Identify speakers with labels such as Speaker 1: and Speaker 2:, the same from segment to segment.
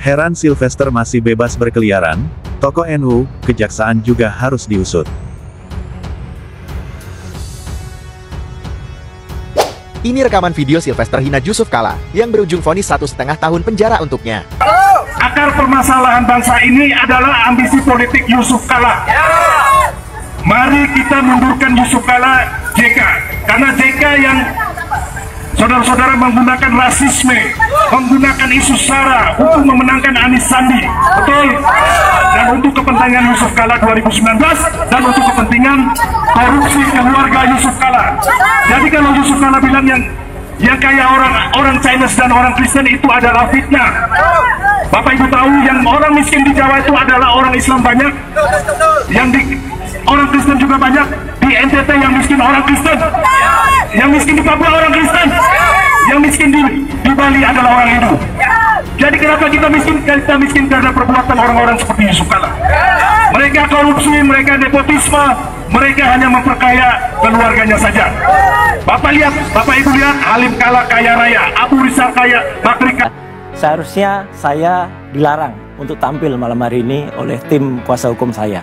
Speaker 1: Heran Sylvester masih bebas berkeliaran, tokoh NU, kejaksaan juga harus diusut.
Speaker 2: Ini rekaman video Sylvester hina Yusuf Kala yang berujung vonis 1,5 tahun penjara untuknya.
Speaker 3: Akar permasalahan bangsa ini adalah ambisi politik Yusuf Kala. Mari kita mundurkan Yusuf Kala JK, karena JK yang saudara-saudara menggunakan rasisme, menggunakan isu SARA untuk memenangkan Anies Sandi, betul? Dan untuk kepentingan Yusuf Kala 2019 dan untuk kepentingan korupsi keluarga Yusuf Kala. Jadi kalau Yusuf Kala bilang yang kayak orang Chinese dan orang Kristen itu adalah fitnah. Bapak Ibu tahu yang orang miskin di Jawa itu adalah orang Islam banyak, yang di orang Kristen juga banyak. Di NTT yang miskin orang Kristen, yang miskin di Papua orang Kristen, yang miskin di Bali adalah orang Hindu. Jadi kenapa kita miskin? Kita miskin karena perbuatan orang-orang seperti Yusuf Kala. Mereka korupsi, mereka nepotisme, mereka hanya memperkaya keluarganya saja. Bapak lihat, Bapak Ibu lihat, Halim Kala kaya raya, Abu Rizal kaya, Bakri kaya.
Speaker 4: Seharusnya saya dilarang untuk tampil malam hari ini oleh tim kuasa hukum saya.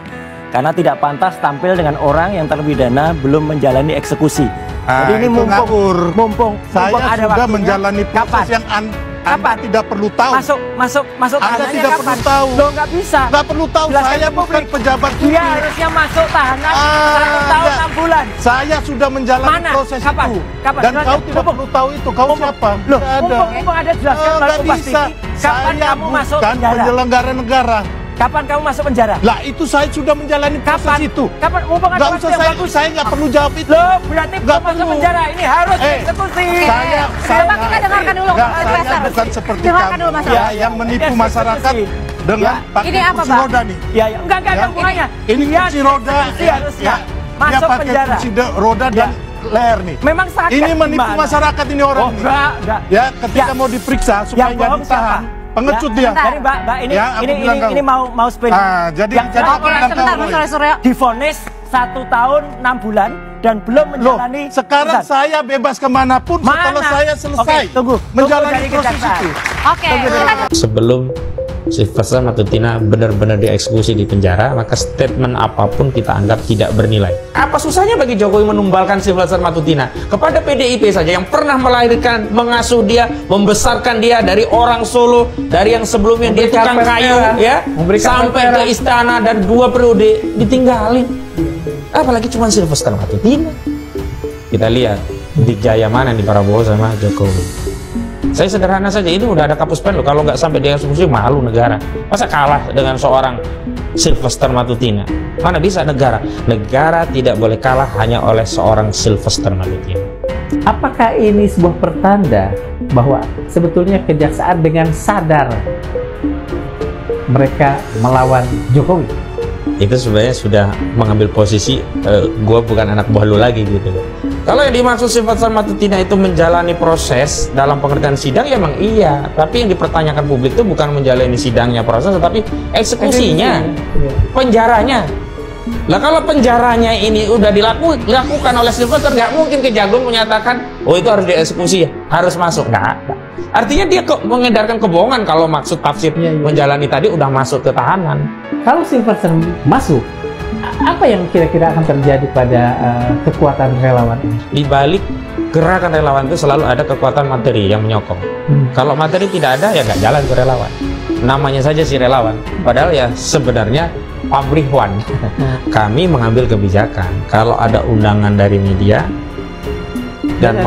Speaker 4: Karena tidak pantas tampil dengan orang yang terpidana belum menjalani eksekusi. Jadi ini mumpung
Speaker 5: saya
Speaker 4: ada
Speaker 5: sudah
Speaker 4: waktunya.
Speaker 5: menjalani proses yang Anda tidak perlu tahu.
Speaker 4: Masuk
Speaker 5: Anda tidak
Speaker 4: kapan?
Speaker 5: perlu tahu.
Speaker 4: Loh, nggak bisa.
Speaker 5: Nggak perlu tahu.
Speaker 4: Jelaskan
Speaker 5: Saya
Speaker 4: ke
Speaker 5: bukan
Speaker 4: publik.
Speaker 5: pejabat
Speaker 4: Dia
Speaker 5: publik.
Speaker 4: harusnya masuk tahanan 1 tahun 6 bulan.
Speaker 5: Saya sudah menjalani
Speaker 4: Mana?
Speaker 5: proses
Speaker 4: Kapan?
Speaker 5: itu.
Speaker 4: Kapan?
Speaker 5: Dan
Speaker 4: Jelaskan.
Speaker 5: kau tidak perlu tahu itu. Kau siapa?
Speaker 4: Loh,
Speaker 5: Tidak ada.
Speaker 4: mumpung ada jelaskan
Speaker 5: Nggak
Speaker 4: lalu Kompas
Speaker 5: bisa.
Speaker 4: TV. Kapan
Speaker 5: Saya
Speaker 4: kamu masuk
Speaker 5: bukan
Speaker 4: penjara?
Speaker 5: penyelenggara negara.
Speaker 4: Kapan kamu masuk penjara?
Speaker 5: Lah itu saya sudah menjalani proses
Speaker 4: Kapan?
Speaker 5: itu.
Speaker 4: Kapan? Mumpung ada
Speaker 5: Nggak
Speaker 4: waktu
Speaker 5: usah
Speaker 4: yang
Speaker 5: saya,
Speaker 4: bagus.
Speaker 5: saya nggak perlu jawab itu.
Speaker 4: Loh, berarti
Speaker 5: Nggak
Speaker 4: kamu masuk
Speaker 5: perlu.
Speaker 4: penjara. Ini harus eksekusi.
Speaker 5: Saya
Speaker 6: kita dengarkan dulu,
Speaker 5: Nggak,
Speaker 6: Mas
Speaker 5: saya
Speaker 6: Lester.
Speaker 5: bukan seperti
Speaker 6: Dengarkan
Speaker 5: kamu
Speaker 6: dulu, Mas
Speaker 5: ya,
Speaker 6: Lester.
Speaker 5: yang menipu
Speaker 4: Eksekusi.
Speaker 5: masyarakat dengan
Speaker 4: Ya.
Speaker 5: pakai
Speaker 6: Ini apa,
Speaker 5: kursi
Speaker 6: Pak?
Speaker 5: roda nih.
Speaker 4: Ya, enggak
Speaker 5: Ya.
Speaker 4: hubungannya.
Speaker 5: Ini
Speaker 4: Dia
Speaker 5: kursi roda
Speaker 4: eksekusi harusnya.
Speaker 5: dia
Speaker 4: Masuk
Speaker 5: pakai
Speaker 4: penjara.
Speaker 5: kursi roda dan leher nih.
Speaker 4: Memang sakit.
Speaker 5: Ini menipu
Speaker 4: gimana?
Speaker 5: masyarakat ini orang
Speaker 4: Oh,
Speaker 5: ini.
Speaker 4: enggak.
Speaker 5: Ya, ketika
Speaker 4: Ya.
Speaker 5: mau diperiksa supaya
Speaker 4: Yang
Speaker 5: nggak
Speaker 4: bohong
Speaker 5: ditahan.
Speaker 4: siapa?
Speaker 5: Pengecut
Speaker 4: Ya.
Speaker 5: dia.
Speaker 4: Jadi Mbak, ini
Speaker 5: Ya, aku bilang kamu.
Speaker 4: ini mau spill.
Speaker 5: Jadi
Speaker 4: yang
Speaker 5: apa yang
Speaker 6: Sebentar,
Speaker 5: kamu?
Speaker 6: Mas Suryo.
Speaker 4: divonis 1 tahun 6 bulan dan belum
Speaker 5: Loh,
Speaker 4: menjalani.
Speaker 5: sekarang
Speaker 4: putusan.
Speaker 5: saya bebas kemanapun setelah
Speaker 4: Mana?
Speaker 5: saya selesai
Speaker 4: Oke, tunggu
Speaker 5: menjalani
Speaker 4: dari
Speaker 5: proses
Speaker 4: kejaksaan.
Speaker 5: itu.
Speaker 6: Oke,
Speaker 7: Sebelum Sylvester Matutina benar-benar dieksekusi di penjara, maka statement apapun kita anggap tidak bernilai. Apa susahnya bagi Jokowi menumbalkan Sylvester Matutina kepada PDIP saja yang pernah melahirkan, mengasuh dia, membesarkan dia dari orang Solo, dari yang sebelumnya dia tukang kayu, ya, sampai ke istana dan 2 periode ditinggalin. Apalagi cuma Sylvester Matutina. Kita lihat di Jaya mana nih Prabowo sama Jokowi. Saya sederhana saja, ini udah ada kapus pen loh. Kalau nggak sampai dieksekusi, malu negara. Masa kalah dengan seorang Sylvester Matutina? Mana bisa negara? Negara tidak boleh kalah hanya oleh seorang Sylvester Matutina.
Speaker 8: Apakah ini sebuah pertanda bahwa sebetulnya kejaksaan dengan sadar mereka melawan Jokowi?
Speaker 7: Itu sebenarnya sudah mengambil posisi gue bukan anak buah lu lagi gitu. Kalau yang dimaksud Sylvester Matutina itu menjalani proses dalam pengertian sidang, ya emang iya. Tapi yang dipertanyakan publik itu bukan menjalani sidangnya proses, tetapi eksekusinya, penjaranya. Lah kalau penjaranya ini udah dilakukan oleh Sylvester, nggak mungkin Kejagung menyatakan, oh itu harus dieksekusi ya, harus masuk. Nggak. Artinya dia mengedarkan kebohongan kalau maksud tafsir menjalani tadi udah masuk ke tahanan.
Speaker 8: Kalau Sylvester masuk, apa yang kira-kira akan terjadi pada kekuatan relawan ini?
Speaker 7: Di balik gerakan relawan itu selalu ada kekuatan materi yang menyokong. Kalau materi tidak ada, ya nggak jalan ke relawan. Namanya saja si relawan. Padahal ya sebenarnya pamrihwan. Kami mengambil kebijakan. Kalau ada undangan dari media dan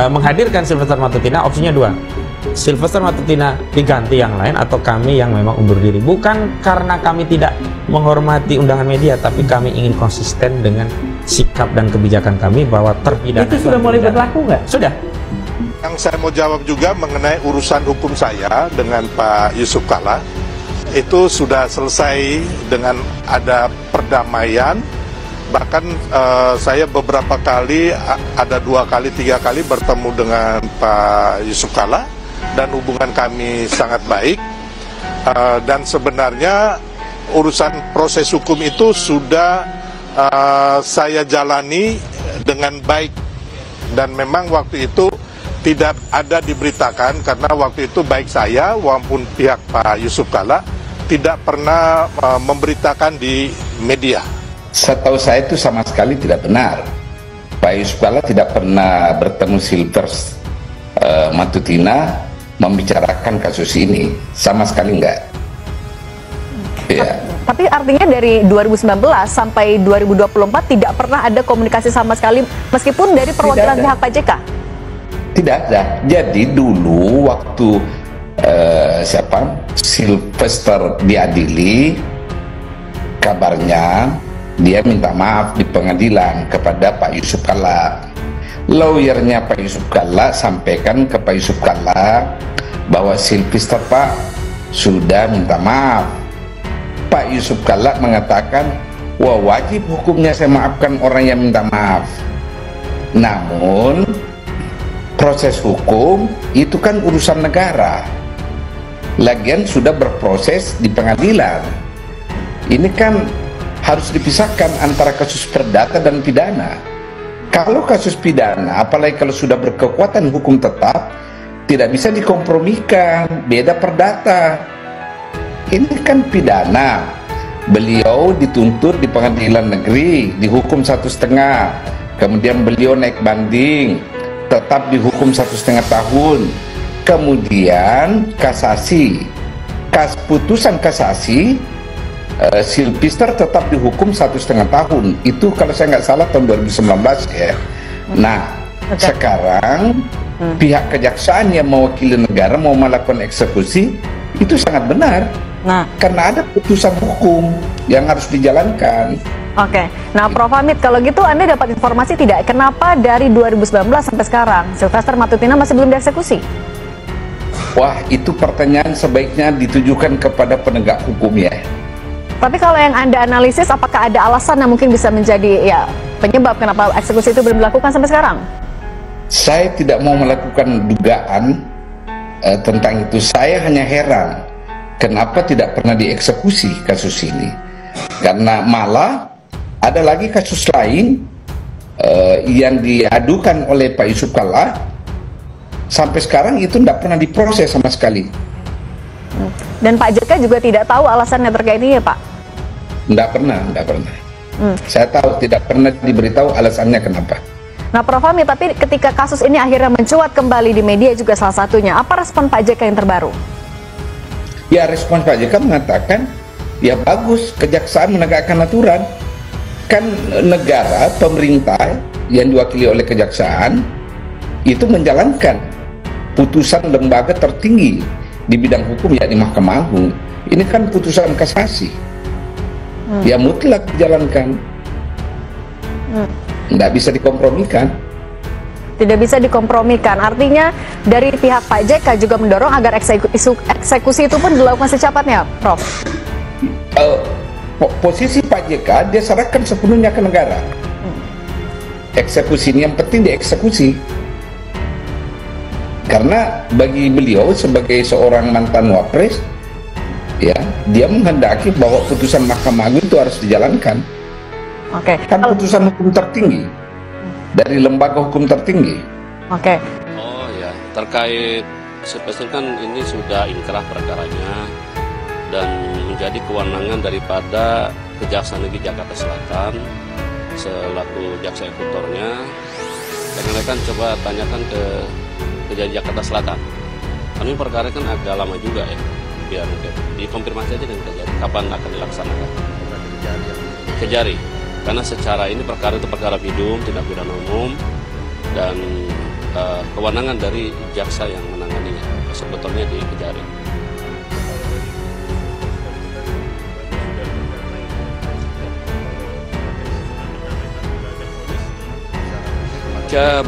Speaker 7: menghadirkan Sylvester Matutina, opsinya 2. Sylvester Matutina diganti yang lain atau kami yang memang undur diri. Bukan karena kami tidak menghormati undangan media, tapi kami ingin konsisten dengan sikap dan kebijakan kami bahwa terpidana
Speaker 8: Itu sudah mulai berlaku nggak?
Speaker 7: Sudah.
Speaker 5: Yang saya mau jawab juga mengenai urusan hukum saya dengan Pak Yusuf Kala, itu sudah selesai dengan ada perdamaian. Bahkan saya beberapa kali, ada 2 kali 3 kali bertemu dengan Pak Yusuf Kala dan hubungan kami sangat baik. Dan sebenarnya urusan proses hukum itu sudah saya jalani dengan baik, dan memang waktu itu tidak ada diberitakan karena waktu itu baik saya maupun pihak Pak Yusuf Kalla tidak pernah memberitakan di media.
Speaker 6: Setahu saya itu sama sekali tidak benar. Pak Yusuf Kalla tidak pernah bertemu Silvers Matutina membicarakan kasus ini, sama sekali enggak. Ya.
Speaker 9: Tapi artinya dari 2019 sampai 2024 tidak pernah ada komunikasi sama sekali meskipun dari perwakilan pihak Pak JK? Tidak ada.
Speaker 6: Jadi dulu waktu Sylvester diadili, kabarnya dia minta maaf di pengadilan kepada Pak Yusuf Kalla. Lawyernya Pak Yusuf Kalla sampaikan ke Pak Yusuf Kalla bahwa Sylvester Pak sudah minta maaf. Pak Yusuf Kalla mengatakan, wah wajib hukumnya saya maafkan orang yang minta maaf. Namun proses hukum itu kan urusan negara. Lagian sudah berproses di pengadilan. Ini kan harus dipisahkan antara kasus perdata dan pidana. Kalau kasus pidana, apalagi kalau sudah berkekuatan hukum tetap, tidak bisa dikompromikan, beda perdata. Ini kan pidana. Beliau dituntut di pengadilan negeri, dihukum 1,5. Kemudian beliau naik banding, tetap dihukum 1,5 tahun. Kemudian kasasi, putusan kasasi, Sylvester tetap dihukum 1,5 tahun. Itu kalau saya nggak salah tahun 2019 ya. Nah, sekarang pihak kejaksaan yang mewakili negara mau melakukan eksekusi itu sangat benar. Nah, karena ada putusan hukum yang harus dijalankan.
Speaker 9: Oke, nah Prof. Hamid, kalau gitu Anda dapat informasi tidak kenapa dari 2019 sampai sekarang Sylvester Matutina masih belum dieksekusi?
Speaker 6: Wah, itu pertanyaan sebaiknya ditujukan kepada penegak hukum ya.
Speaker 9: Tapi kalau yang Anda analisis, apakah ada alasan yang mungkin bisa menjadi ya penyebab kenapa eksekusi itu belum dilakukan sampai sekarang?
Speaker 6: Saya tidak mau melakukan dugaan tentang itu. Saya hanya heran kenapa tidak pernah dieksekusi kasus ini. Karena malah ada lagi kasus lain yang diadukan oleh Pak Yusuf Kalla, sampai sekarang itu tidak pernah diproses sama sekali.
Speaker 9: Dan Pak JK juga tidak tahu alasannya terkait ini ya Pak?
Speaker 6: Tidak pernah. Saya tahu tidak pernah diberitahu alasannya kenapa.
Speaker 9: Nah Prof. Hamid, tapi ketika kasus ini akhirnya mencuat kembali di media juga salah satunya, apa respon Pak JK yang terbaru?
Speaker 6: Ya, respon Pak JK mengatakan, ya bagus, kejaksaan menegakkan aturan. Kan negara, pemerintah yang diwakili oleh kejaksaan itu menjalankan putusan lembaga tertinggi di bidang hukum, yakni Mahkamah Agung. Ini kan putusan kasasi. Ya mutlak dijalankan. Tidak bisa dikompromikan.
Speaker 9: Tidak bisa dikompromikan. Artinya dari pihak Pak JK juga mendorong agar eksekusi itu pun dilakukan secepatnya, Prof.
Speaker 6: Posisi Pak JK dia serahkan sepenuhnya ke negara. Eksekusi ini yang penting dieksekusi. Karena bagi beliau sebagai seorang mantan wapres, ya dia menghendaki bahwa putusan Mahkamah Agung itu harus dijalankan.
Speaker 9: Oke.
Speaker 6: Kan putusan hukum tertinggi dari lembaga hukum tertinggi.
Speaker 9: Oke.
Speaker 10: Oh ya, terkait Sylvester kan ini sudah inkrah perkaranya dan menjadi kewenangan daripada Kejaksaan Negeri Jakarta Selatan selaku jaksa eksekutornya. Dan kan coba tanyakan ke Kejari Jakarta Selatan. Kami perkara kan agak lama juga ya, biar mungkin dikonfirmasi aja dengan Kejari kapan akan dilaksanakan. Kejari, karena secara ini perkara itu perkara bidung, tindak pidana umum, dan kewenangan dari jaksa yang menanganinya, sebetulnya di Kejari.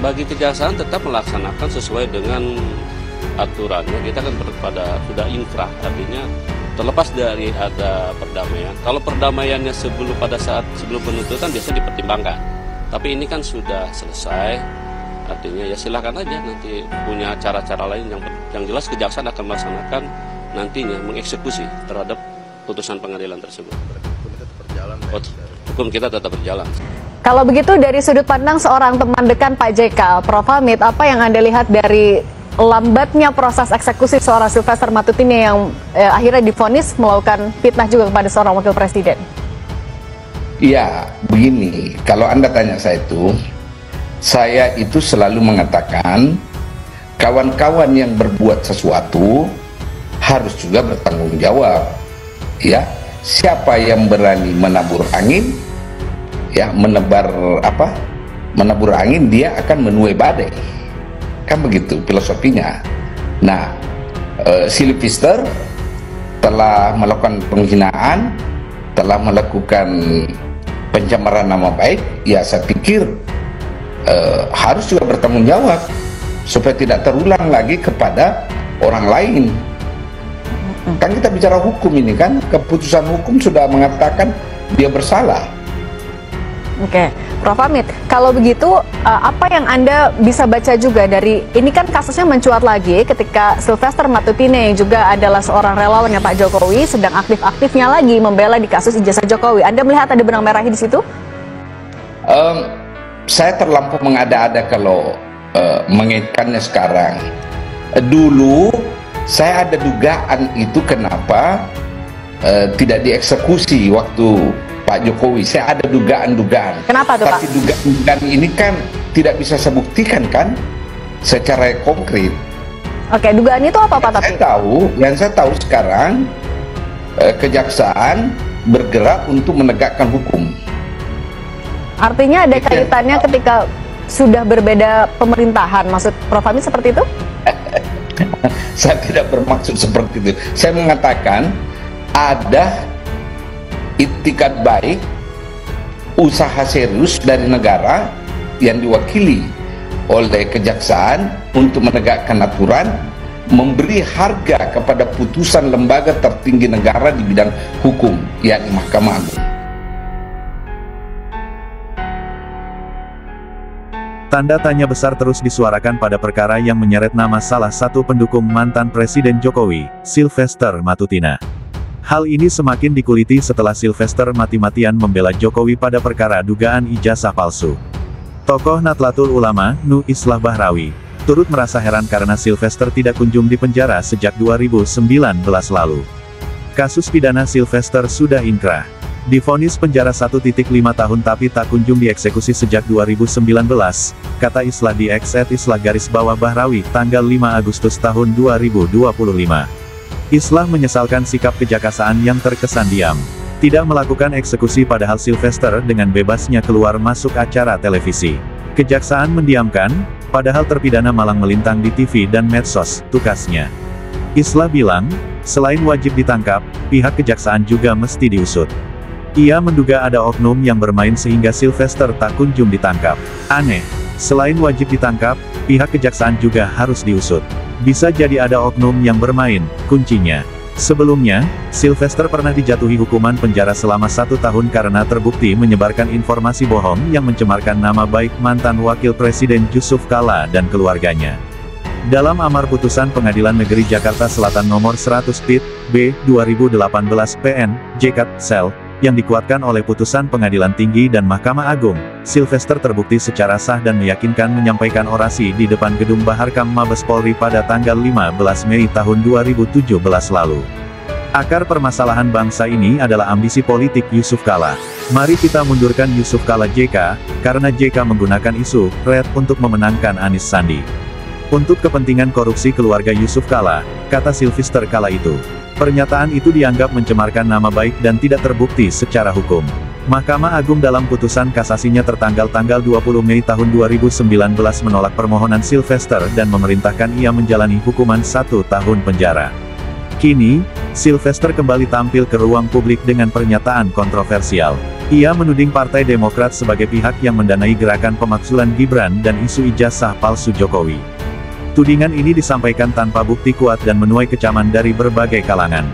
Speaker 10: Bagi kejaksaan tetap melaksanakan sesuai dengan aturannya. Kita kan sudah inkrah, artinya terlepas dari ada perdamaian. Kalau perdamaiannya pada saat sebelum penuntutan biasa dipertimbangkan. Tapi ini kan sudah selesai, artinya ya silakan aja nanti punya cara-cara lain. Yang jelas kejaksaan akan melaksanakan nantinya mengeksekusi terhadap putusan pengadilan tersebut. Hukum kita tetap berjalan.
Speaker 9: Kalau begitu dari sudut pandang seorang teman dekat Pak JK, Prof. Hamid, apa yang Anda lihat dari lambatnya proses eksekusi seorang Sylvester Matutini yang akhirnya divonis melakukan fitnah juga kepada seorang wakil presiden?
Speaker 6: Ya, begini, kalau Anda tanya saya itu selalu mengatakan kawan-kawan yang berbuat sesuatu harus juga bertanggung jawab. Ya, siapa yang berani menabur angin, ya menabur angin, dia akan menuai badai. Kan begitu filosofinya. Nah, Sylvester telah melakukan penghinaan, telah melakukan pencemaran nama baik, ya saya pikir harus juga bertanggung jawab supaya tidak terulang lagi kepada orang lain. Kan kita bicara hukum ini kan, keputusan hukum sudah mengatakan dia bersalah.
Speaker 9: Oke, Prof. Hamid, kalau begitu apa yang Anda bisa baca juga dari, ini kan kasusnya mencuat lagi ketika Sylvester Matutini yang juga adalah seorang relawannya Pak Jokowi sedang aktif-aktifnya lagi membela di kasus ijazah Jokowi. Anda melihat ada benang merahnya di situ?
Speaker 6: Saya terlampau mengada-ada kalau mengaitkannya sekarang. Dulu saya ada dugaan itu kenapa tidak dieksekusi waktu Pak Jokowi. Saya ada dugaan-dugaan.
Speaker 9: Kenapa tuh,
Speaker 6: Tapi dugaan ini kan tidak bisa saya buktikan kan secara konkret.
Speaker 9: Oke, dugaan itu apa Pak?
Speaker 6: Yang saya tahu sekarang kejaksaan bergerak untuk menegakkan hukum.
Speaker 9: Artinya ada kaitannya ketika sudah berbeda pemerintahan, maksud Prof. Hamid seperti itu?
Speaker 6: Saya tidak bermaksud seperti itu. Saya mengatakan ada itikat baik, usaha serius dari negara yang diwakili oleh kejaksaan untuk menegakkan aturan, memberi harga kepada putusan lembaga tertinggi negara di bidang hukum, yakni Mahkamah Agung.
Speaker 1: Tanda tanya besar terus disuarakan pada perkara yang menyeret nama salah satu pendukung mantan Presiden Jokowi, Sylvester Matutini. Hal ini semakin dikuliti setelah Sylvester mati-matian membela Jokowi pada perkara dugaan ijazah palsu. Tokoh Nahdlatul Ulama, Nu Islah Bahrawi, turut merasa heran karena Sylvester tidak kunjung dipenjara sejak 2019 lalu. Kasus pidana Sylvester sudah inkrah. Divonis penjara 1,5 tahun tapi tak kunjung dieksekusi sejak 2019, kata Islah di @Islah_Bahrawi tanggal 5 Agustus tahun 2025. Islah menyesalkan sikap kejaksaan yang terkesan diam, tidak melakukan eksekusi padahal Sylvester dengan bebasnya keluar masuk acara televisi. Kejaksaan mendiamkan, padahal terpidana malang melintang di TV dan medsos, tukasnya. Islah bilang, selain wajib ditangkap, pihak kejaksaan juga mesti diusut. Ia menduga ada oknum yang bermain sehingga Sylvester tak kunjung ditangkap. Aneh, selain wajib ditangkap, pihak kejaksaan juga harus diusut. Bisa jadi ada oknum yang bermain, kuncinya. Sebelumnya, Sylvester pernah dijatuhi hukuman penjara selama 1 tahun karena terbukti menyebarkan informasi bohong yang mencemarkan nama baik mantan Wakil Presiden Yusuf Kala dan keluarganya. Dalam amar putusan Pengadilan Negeri Jakarta Selatan nomor 100 Pit, B, 2018 PN, JK/Sel, yang dikuatkan oleh putusan Pengadilan Tinggi dan Mahkamah Agung, Sylvester terbukti secara sah dan meyakinkan menyampaikan orasi di depan gedung Baharkam Mabes Polri pada tanggal 15 Mei tahun 2017 lalu. Akar permasalahan bangsa ini adalah ambisi politik Yusuf Kala. Mari kita mundurkan Yusuf Kala JK, karena JK menggunakan isu red untuk memenangkan Anies Sandi. Untuk kepentingan korupsi keluarga Yusuf Kala, kata Sylvester kala itu. Pernyataan itu dianggap mencemarkan nama baik dan tidak terbukti secara hukum. Mahkamah Agung dalam putusan kasasinya tertanggal 20 Mei tahun 2019 menolak permohonan Sylvester dan memerintahkan ia menjalani hukuman 1 tahun penjara. Kini, Sylvester kembali tampil ke ruang publik dengan pernyataan kontroversial. Ia menuding Partai Demokrat sebagai pihak yang mendanai gerakan pemakzulan Gibran dan isu ijazah palsu Jokowi. Tudingan ini disampaikan tanpa bukti kuat dan menuai kecaman dari berbagai kalangan.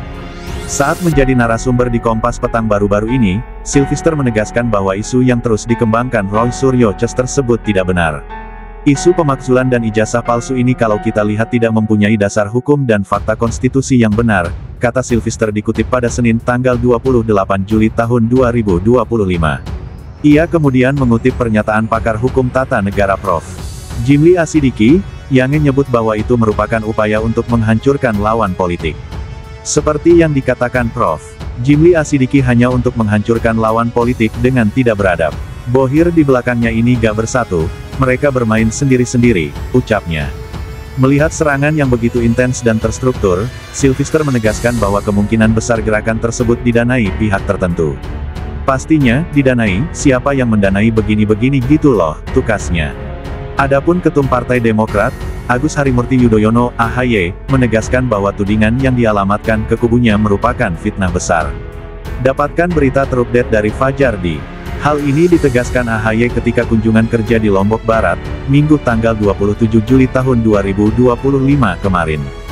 Speaker 1: Saat menjadi narasumber di Kompas Petang baru-baru ini, Sylvester menegaskan bahwa isu yang terus dikembangkan Roy Suryo tersebut tidak benar. Isu pemakzulan dan ijazah palsu ini kalau kita lihat tidak mempunyai dasar hukum dan fakta konstitusi yang benar, kata Sylvester dikutip pada Senin tanggal 28 Juli tahun 2025. Ia kemudian mengutip pernyataan pakar hukum tata negara Prof. Jimli Asidiki, yang menyebut bahwa itu merupakan upaya untuk menghancurkan lawan politik. Seperti yang dikatakan Prof. Jimli Asidiki hanya untuk menghancurkan lawan politik dengan tidak beradab. Bohir di belakangnya ini gak bersatu, mereka bermain sendiri-sendiri, ucapnya. Melihat serangan yang begitu intens dan terstruktur, Sylvester menegaskan bahwa kemungkinan besar gerakan tersebut didanai pihak tertentu. Pastinya, didanai, siapa yang mendanai begini-begini gitu loh, tukasnya. Adapun Ketum Partai Demokrat, Agus Harimurti Yudhoyono, AHY, menegaskan bahwa tudingan yang dialamatkan ke kubunya merupakan fitnah besar. Dapatkan berita terupdate dari Fajar di. Hal ini ditegaskan AHY ketika kunjungan kerja di Lombok Barat, Minggu tanggal 27 Juli tahun 2025 kemarin.